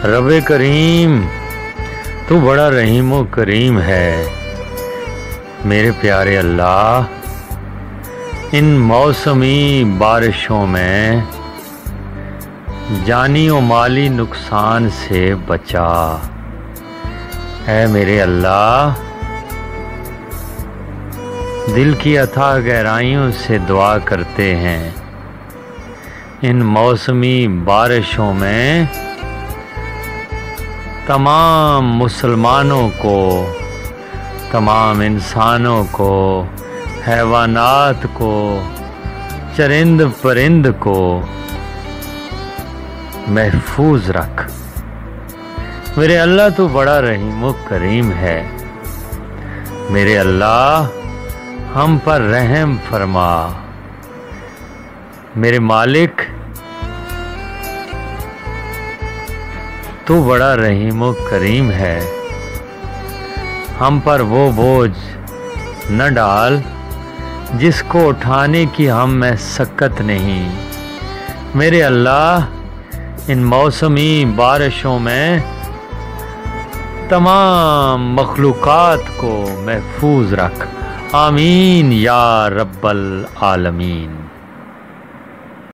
رب کریم تو بڑا رحیم و کریم ہے میرے پیارے اللہ۔ ان موسمی بارشوں میں جانی و مالی نقصان سے بچا اے میرے اللہ۔ دل کی اتھاہ گہرائیوں سے دعا کرتے ہیں ان موسمی بارشوں میں تمام مسلمانوں کو، تمام انسانوں کو، حیوانات کو، چرند پرند کو محفوظ رکھ میرے اللہ۔ تو بڑا رحیم و کریم ہے میرے اللہ، ہم پر رحم فرما میرے مالک۔ تو بڑا رحیم و کریم ہے، ہم پر وہ بوجھ نہ ڈال جس کو اٹھانے کی ہم میں سکت نہیں میرے اللہ۔ ان موسمی بارشوں میں تمام مخلوقات کو محفوظ رکھ، آمین یا رب العالمین۔